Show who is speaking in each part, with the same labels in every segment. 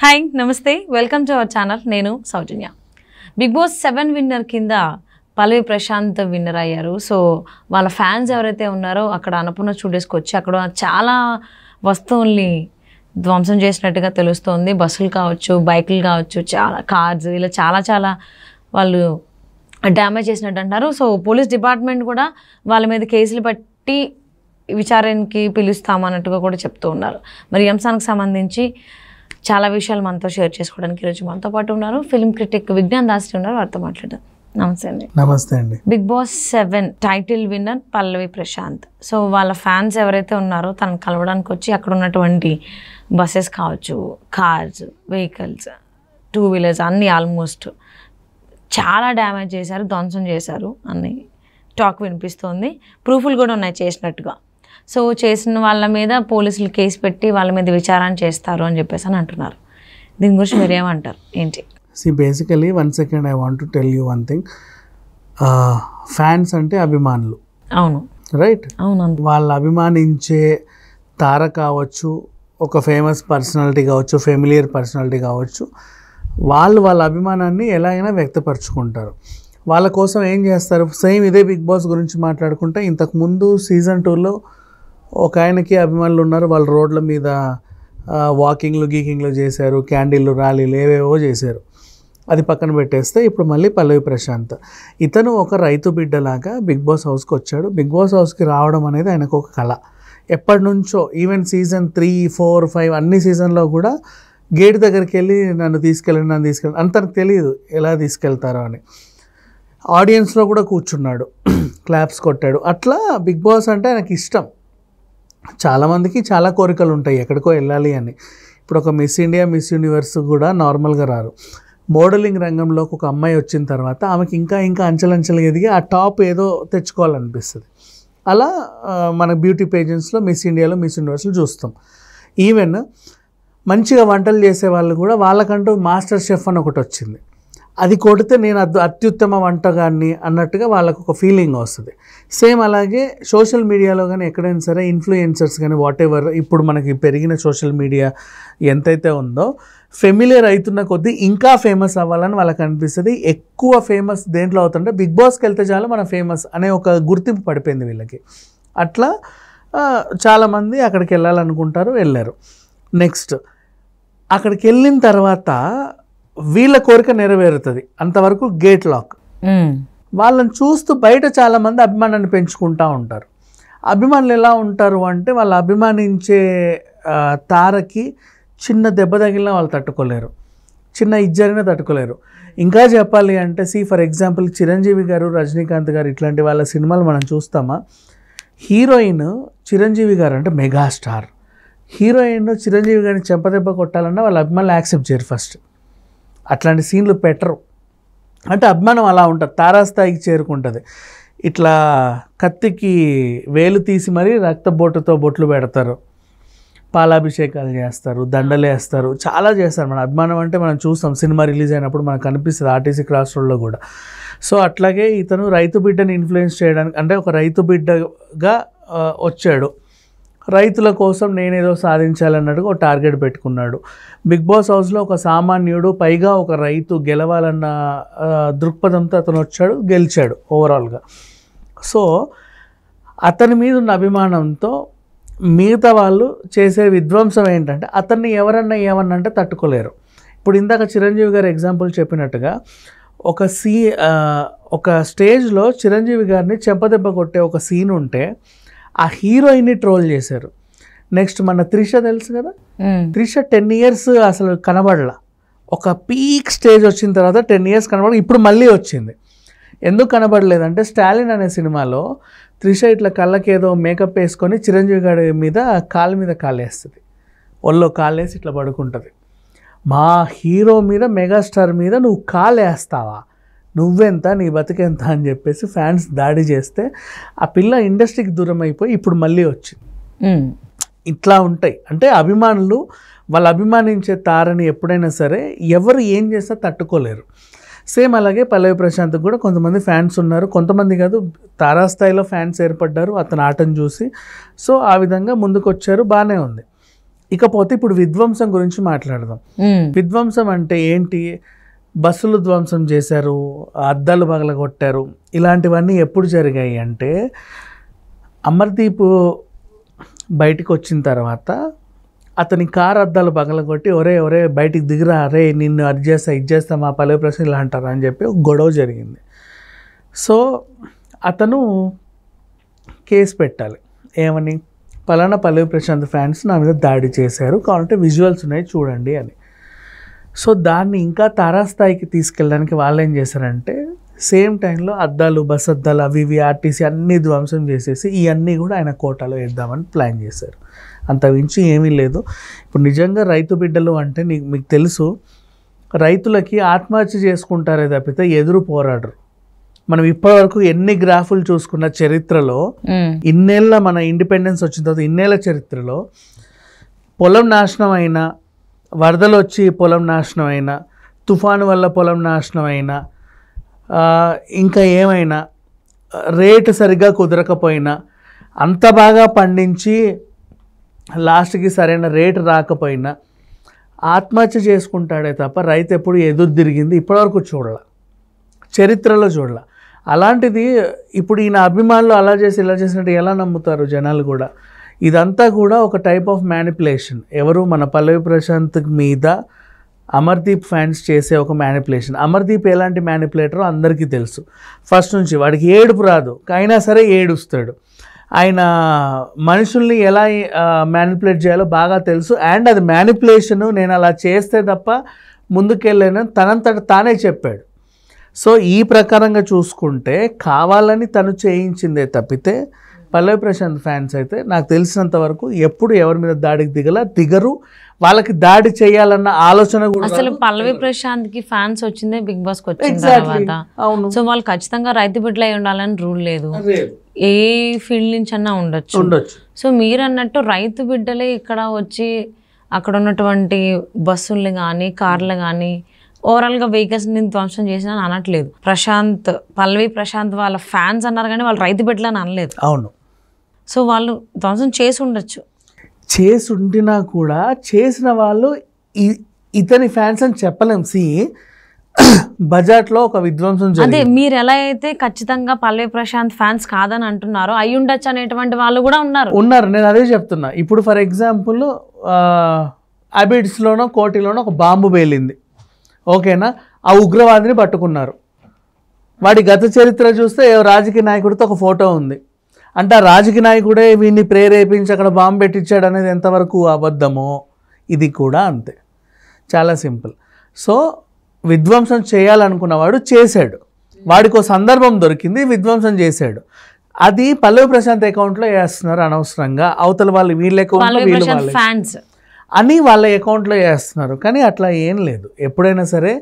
Speaker 1: Hi నమస్తే welcome to our channel. నేను సౌజన్య. Big boss 7 winner కింద పల్లవి ప్రశాంత్ విన్నర్ అయ్యారు. సో వాళ్ళ ఫ్యాన్స్ ఎవరైతే ఉన్నారో అక్కడ అన్నపూర్ణ స్టూడియోస్కి వచ్చి అక్కడ చాలా వస్తువుల్ని ధ్వంసం చేసినట్టుగా తెలుస్తోంది. బస్సులు కావచ్చు, బైకులు కావచ్చు, చాలా కార్స్, ఇలా చాలా వాళ్ళు డ్యామేజ్ చేసినట్టు అంటారు. సో పోలీస్ డిపార్ట్మెంట్ కూడా వాళ్ళ మీద కేసులు పట్టి విచారణకి పిలుస్తామన్నట్టుగా కూడా చెప్తూ ఉన్నారు. మరి ఈ అంశానికి సంబంధించి చాలా విషయాలు మనతో షేర్ చేసుకోవడానికి ఈరోజు మనతో పాటు ఉన్నారు ఫిల్మ్ క్రిటిక్ విజ్ఞాన్ దాస్రి ఉన్నారు. వారితో మాట్లాడదాం. నమస్తే అండి.
Speaker 2: నమస్తే అండి.
Speaker 1: బిగ్ బాస్ 7 టైటిల్ విన్నర్ పల్లవి ప్రశాంత్. సో వాళ్ళ ఫ్యాన్స్ ఎవరైతే ఉన్నారో తనను కలవడానికి వచ్చి అక్కడ ఉన్నటువంటి బస్సెస్ కావచ్చు, కార్స్, వెహికల్స్, 2 వీలర్స్ అన్నీ ఆల్మోస్ట్ చాలా డ్యామేజ్ చేశారు, ధ్వంసం చేశారు అని టాక్ వినిపిస్తోంది. ప్రూఫ్లు కూడా ఉన్నాయి చేసినట్టుగా. సో చేసిన వాళ్ళ మీద పోలీసులు కేసు పెట్టి వాళ్ళ మీద విచారణ చేస్తారు అని చెప్పేసి అని అంటున్నారు. దీని గురించి మీరు ఏమంటారు? ఏంటి?
Speaker 2: Basically 1 second I want to tell you one thing. Fans అంటే అభిమానులు.
Speaker 1: అవును,
Speaker 2: రైట్.
Speaker 1: అవును.
Speaker 2: వాళ్ళు అభిమానించే తార కావచ్చు, ఒక ఫేమస్ పర్సనాలిటీ కావచ్చు, ఫెమిలియర్ పర్సనాలిటీ కావచ్చు, వాళ్ళ అభిమానాన్ని ఎలాగైనా వ్యక్తపరచుకుంటారు. వాళ్ళ కోసం ఏం చేస్తారు? సేమ్ ఇదే బిగ్ బాస్ గురించి మాట్లాడుకుంటే ఇంతకుముందు సీజన్ 2లో ఒక ఆయనకి అభిమానులు ఉన్నారు. వాళ్ళు రోడ్ల మీద వాకింగ్లు గీకింగ్లు చేశారు, క్యాండిల్లు ర్యాలీలు ఏవేవో చేశారు. అది పక్కన పెట్టేస్తే ఇప్పుడు మళ్ళీ పల్లవి ప్రశాంత్ ఇతను ఒక రైతు బిడ్డలాగా బిగ్ బాస్ హౌస్కి వచ్చాడు. బిగ్ బాస్ హౌస్కి రావడం అనేది ఆయనకు ఒక కళ. ఎప్పటి నుంచో ఈవెన్ సీజన్ 3, 4, 5 అన్ని సీజన్లో కూడా గేట్ దగ్గరికి వెళ్ళి నన్ను తీసుకెళ్ళండి అంతకు తెలియదు ఎలా తీసుకెళ్తారో అని. ఆడియన్స్లో కూడా కూర్చున్నాడు, క్లాప్స్ కొట్టాడు. అట్లా బిగ్ బాస్ అంటే ఆయనకి ఇష్టం. చాలామందికి చాలా కోరికలు ఉంటాయి ఎక్కడికో వెళ్ళాలి అని. ఇప్పుడు ఒక మిస్ ఇండియా, మిస్ యూనివర్స్ కూడా నార్మల్గా రారు. మోడలింగ్ రంగంలోకి ఒక అమ్మాయి వచ్చిన తర్వాత ఆమెకి ఇంకా అంచెలంచెలుగా ఎదిగి ఆ టాప్ ఏదో తెచ్చుకోవాలనిపిస్తుంది. అలా మన బ్యూటీ పేజెంట్స్లో మిస్ ఇండియాలో, మిస్ యూనివర్స్లో చూస్తాం. ఈవెన్ మంచిగా వంటలు చేసే వాళ్ళు కూడా వాళ్ళకంటూ మాస్టర్ షెఫ్ అని ఒకటి వచ్చింది. అది కొడితే నేను అత్యుత్తమ వంటగాన్ని అన్నట్టుగా వాళ్ళకు ఒక ఫీలింగ్ వస్తుంది. సేమ్ అలాగే సోషల్ మీడియాలో కానీ ఎక్కడైనా సరే ఇన్ఫ్లుయెన్సర్స్ కానీ వాటెవర్ ఇప్పుడు మనకి పెరిగిన సోషల్ మీడియా ఎంతైతే ఉందో ఫెమిలియర్ అవుతున్న కొద్దీ ఇంకా ఫేమస్ అవ్వాలని వాళ్ళకి అనిపిస్తుంది. ఎక్కువ ఫేమస్ దేంట్లో అవుతుంటే బిగ్ బాస్కి వెళ్తే చాలు మన ఫేమస్ అనే ఒక గుర్తింపు పడిపోయింది వీళ్ళకి. అట్లా చాలామంది అక్కడికి వెళ్ళాలనుకుంటారు, వెళ్ళారు. నెక్స్ట్ అక్కడికి వెళ్ళిన తర్వాత వీళ్ళ కోరిక నెరవేరుతుంది. అంతవరకు గేట్ లాక్. వాళ్ళని చూస్తూ బయట చాలామంది అభిమానాన్ని పెంచుకుంటూ ఉంటారు. అభిమానులు ఎలా ఉంటారు అంటే వాళ్ళు అభిమానించే తారకి చిన్న దెబ్బ తగిలినా వాళ్ళు తట్టుకోలేరు, చిన్న ఇజ్జరినా తట్టుకోలేరు. ఇంకా చెప్పాలి అంటే ఫర్ ఎగ్జాంపుల్ చిరంజీవి గారు, రజనీకాంత్ గారు ఇట్లాంటి వాళ్ళ సినిమాలు మనం చూస్తామా? హీరోయిన్ చిరంజీవి గారు అంటే మెగాస్టార్. హీరోయిన్ చిరంజీవి గారిని చెంపదెబ్బ కొట్టాలన్నా వాళ్ళ అభిమానులు యాక్సెప్ట్ చేయరు. ఫస్ట్ అట్లాంటి సీన్లు పెట్టరు. అంటే అభిమానం అలా ఉంటుంది, తారాస్థాయికి చేరుకుంటుంది. ఇట్లా కత్తికి వేలు తీసి మరీ రక్తబొట్టుతో బొట్లు పెడతారు, పాలాభిషేకాలు చేస్తారు, దండలు వేస్తారు, చాలా చేస్తారు. మన అభిమానం అంటే మనం చూస్తాం సినిమా రిలీజ్ అయినప్పుడు మనకు కనిపిస్తుంది ఆర్టీసీ క్రాస్ రోడ్లో కూడా. సో అట్లాగే ఇతను రైతు బిడ్డని ఇన్ఫ్లుయెన్స్ చేయడానికి అంటే ఒక రైతు బిడ్డగా వచ్చాడు. రైతుల కోసం నేనేదో సాధించాలన్నట్టుగా ఒక టార్గెట్ పెట్టుకున్నాడు. బిగ్ బాస్ హౌస్లో ఒక సామాన్యుడు, పైగా ఒక రైతు గెలవాలన్న దృక్పథంతో అతను వచ్చాడు, గెలిచాడు ఓవరాల్గా. సో అతని మీద ఉన్న అభిమానంతో మిగతా వాళ్ళు చేసే విధ్వంసం ఏంటంటే అతన్ని ఎవరన్నా ఏమన్నంటే తట్టుకోలేరు. ఇప్పుడు ఇందాక చిరంజీవి గారు ఎగ్జాంపుల్ చెప్పినట్టుగా ఒక స్టేజ్లో చిరంజీవి గారిని చెంపదెబ్బ కొట్టే ఒక సీన్ ఉంటే ఆ హీరోయిన్ని ట్రోల్ చేశారు. నెక్స్ట్ మన త్రిష తెలుసు కదా, త్రిష 10 years అసలు కనబడలా. ఒక పీక్ స్టేజ్ వచ్చిన తర్వాత 10 years కనబడ, ఇప్పుడు మళ్ళీ వచ్చింది. ఎందుకు కనబడలేదంటే స్టాలిన్ అనే సినిమాలో త్రిష ఇట్లా కళ్ళకేదో మేకప్ వేసుకొని చిరంజీవి గారి మీద కాలు మీద కాలేస్తుంది, ఒళ్ళో కాలేసి ఇట్లా పడుకుంటుంది. మా హీరో మీద, మెగాస్టార్ మీద నువ్వు కాలేస్తావా, నువ్వెంత, నీ బతికెంత అని చెప్పేసి ఫ్యాన్స్ దాడి చేస్తే ఆ పిల్ల ఇండస్ట్రీకి దూరం అయిపోయి ఇప్పుడు మళ్ళీ వచ్చింది. ఇట్లా ఉంటాయి. అంటే అభిమానులు వాళ్ళు అభిమానించే తారని ఎప్పుడైనా సరే ఎవరు ఏం చేస్తే తట్టుకోలేరు. సేమ్ అలాగే పల్లవి ప్రశాంత్కి కూడా కొంతమంది ఫ్యాన్స్ ఉన్నారు, కొంతమంది కాదు తారాస్థాయిలో ఫ్యాన్స్ ఏర్పడ్డారు అతని ఆటను చూసి. సో ఆ విధంగా ముందుకు వచ్చారు, బాగానే ఉంది. ఇకపోతే ఇప్పుడు విధ్వంసం గురించి మాట్లాడదాం. విధ్వంసం అంటే ఏంటి? బస్సులు ధ్వంసం చేశారు, అద్దాలు పగలగొట్టారు. ఇలాంటివన్నీ ఎప్పుడు జరిగాయి అంటే అమర్దీప్ బయటికి వచ్చిన తర్వాత అతని కారు అద్దాలు పగలగొట్టి ఒరే బయటికి దిగిరా, అరే నిన్ను అది చేస్తా ఇది చేస్తా మా పల్లవి ప్రశాంత్ ఇలా అంటారు అని చెప్పి ఒక గొడవ జరిగింది. సో అతను కేసు పెట్టాలి. ఏమని? పలానా పల్లవి ప్రశాంత్ ఫ్యాన్స్ నా మీద దాడి చేశారు, కావాలంటే విజువల్స్ ఉన్నాయి చూడండి అని. సో దాన్ని ఇంకా తారాస్థాయికి తీసుకెళ్ళడానికి వాళ్ళు ఏం చేశారంటే సేమ్ టైంలో అద్దాలు, బస్ అద్దాలు, అవి ఇవి ఆర్టీసీ అన్నీ ధ్వంసం చేసేసి ఇవన్నీ కూడా ఆయన కోటాలో వేద్దామని ప్లాన్ చేశారు. అంత మించి ఏమీ లేదు. ఇప్పుడు నిజంగా రైతు బిడ్డలు అంటే మీకు తెలుసు, రైతులకి ఆత్మహత్య చేసుకుంటారే తప్పితే ఎదురు పోరాడరు. మనం ఇప్పటివరకు ఎన్ని గ్రాఫులు చూసుకున్న చరిత్రలో, ఇన్నేళ్ళ మన ఇండిపెండెన్స్ వచ్చిన తర్వాత ఇన్నేళ్ళ చరిత్రలో పొలం నాశనం అయినా, వరదలు వచ్చి పొలం నాశనం అయినా, తుఫాను వల్ల పొలం నాశనం అయినా, ఇంకా ఏమైనా రేటు సరిగ్గా కుదరకపోయినా, అంత బాగా పండించి లాస్ట్కి సరైన రేటు రాకపోయినా ఆత్మహత్య చేసుకుంటాడే తప్ప రైతు ఎప్పుడు ఎదురు తిరిగింది ఇప్పటివరకు చూడాల, చరిత్రలో చూడాల. అలాంటిది ఇప్పుడు ఈయన అభిమానులు అలా చేసి ఇలా చేసినట్టు ఎలా నమ్ముతారు జనాలు కూడా? ఇదంతా కూడా ఒక టైప్ ఆఫ్ మ్యానిపులేషన్. ఎవరు? మన పల్లవి ప్రశాంత్ మీద అమర్దీప్ ఫ్యాన్స్ చేసే ఒక మ్యానిపులేషన్. అమర్దీప్ ఎలాంటి మ్యానిపులేటరో అందరికీ తెలుసు. ఫస్ట్ నుంచి వాడికి ఏడుపు రాదు, అయినా సరే ఏడుస్తాడు. ఆయన మనుషుల్ని ఎలా మ్యానిపులేట్ చేయాలో బాగా తెలుసు. అండ్ అది మ్యానిపులేషను, నేను అలా చేస్తే తప్ప ముందుకెళ్ళాను తనంతట తానే చెప్పాడు. సో ఈ ప్రకారంగా చూసుకుంటే కావాలని తను చేయించిందే తప్పితే పల్లవి ప్రశాంత్ ఫ్యాన్స్ అయితే నాకు తెలిసినంత వరకు ఎప్పుడు ఎవరి మీద దాడికి దిగరు. వాళ్ళకి దాడి చేయాలన్న ఆలోచన కూడా
Speaker 1: అసలు పల్లవి ప్రశాంత్ కి ఫ్యాన్స్ వచ్చిందే బిగ్ బాస్ కి వచ్చిన తర్వాత.
Speaker 2: అవును.
Speaker 1: సో వాళ్ళు ఖచ్చితంగా రైతు బిడ్డలై ఉండాలని రూల్ లేదు, ఏ ఫీల్డ్ నుంచి అన్నా ఉండొచ్చు. సో మీరు అన్నట్టు రైతు బిడ్డలే ఇక్కడ వచ్చి అక్కడ ఉన్నటువంటి బస్సుల్ని కానీ కార్లు కానీ ఓవరాల్గా వెహికల్స్ని ధ్వంసం చేసిన అనట్లేదు. పల్లవి ప్రశాంత్ వాళ్ళ ఫ్యాన్స్ అన్నారు కానీ వాళ్ళు రైతు బిడ్డలని అనలేదు.
Speaker 2: అవును.
Speaker 1: సో వాళ్ళు ధ్వంసం చేసి ఉండొచ్చు.
Speaker 2: చేసి ఉండినా కూడా చేసిన వాళ్ళు ఇతని ఫ్యాన్స్ అని చెప్పలేం. బజార్లో ఒక విధ్వంసం
Speaker 1: అదే మీరు ఎలా అయితే ఖచ్చితంగా పల్లవి ప్రశాంత్ ఫ్యాన్స్ కాదని అంటున్నారో అయి ఉండొచ్చు అనేటువంటి వాళ్ళు కూడా ఉన్నారు.
Speaker 2: నేను అదే చెప్తున్నా. ఇప్పుడు ఫర్ ఎగ్జాంపుల్ అబిడ్స్లోనో కోటిలోనో ఒక బాంబు పేలింది, ఓకేనా? ఆ ఉగ్రవాదిని పట్టుకున్నారు. వాడి గత చరిత్ర చూస్తే రాజకీయ నాయకుడితో ఒక ఫోటో ఉంది. అంటే ఆ రాజకీయ నాయకుడే వీడిని ప్రేరేపించి అక్కడ బాంబు పెట్టించాడు అనేది ఎంతవరకు అబద్ధమో ఇది కూడా అంతే. చాలా సింపుల్. సో విధ్వంసం చేయాలనుకున్నవాడు చేశాడు, వాడికి ఒక సందర్భం దొరికింది, విధ్వంసం చేశాడు. అది పల్లవి ప్రశాంత్ అకౌంట్లో వేస్తున్నారు అనవసరంగా. అవతల వాళ్ళు వీళ్ళ అకౌంట్లో
Speaker 1: ఫ్యాన్స్
Speaker 2: అని వాళ్ళ అకౌంట్లో వేస్తున్నారు. కానీ అట్లా ఏం లేదు. ఎప్పుడైనా సరే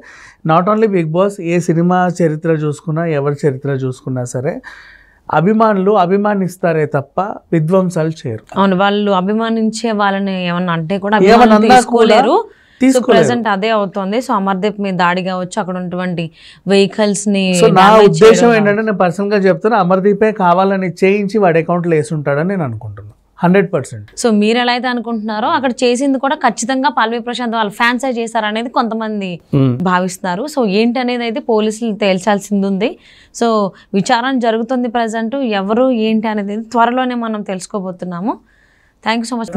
Speaker 2: నాట్ ఓన్లీ బిగ్ బాస్, ఏ సినిమా చరిత్ర చూసుకున్నా, ఎవరి చరిత్ర చూసుకున్నా సరే అభిమానులు అభిమానిస్తారే తప్ప విధ్వంసాలు చేయరు.
Speaker 1: అవును, వాళ్ళు అభిమానించే వాళ్ళని ఏమన్నా అంటే కూడా తీసుకోలేరు. ప్రెసెంట్ అదే అవుతుంది. సో అమర్దీప్ మీద దాడి కావచ్చు, అక్కడ ఉన్నటువంటి వెహికల్స్ ని.
Speaker 2: సో నా ఉద్దేశం ఏంటంటే, నేను పర్సనల్ గా చెప్తున్నా, అమర్దీపే కావాలని చేయించి వాడి అకౌంట్లో వేసి ఉంటాడని నేను అనుకుంటున్నాను 100%.
Speaker 1: సో మీరు ఎలా అయితే అనుకుంటున్నారో అక్కడ చేసింది కూడా ఖచ్చితంగా పల్లవి ప్రశాంత్ వాళ్ళ ఫ్యాన్స్ చేశారనేది కొంతమంది భావిస్తున్నారు. సో ఏంటి అనేది అయితే పోలీసులు తేల్చాల్సింది ఉంది. సో విచారణ జరుగుతుంది ప్రజెంట్. ఎవరు ఏంటి అనేది త్వరలోనే మనం తెలుసుకోబోతున్నాము. Thank you so much.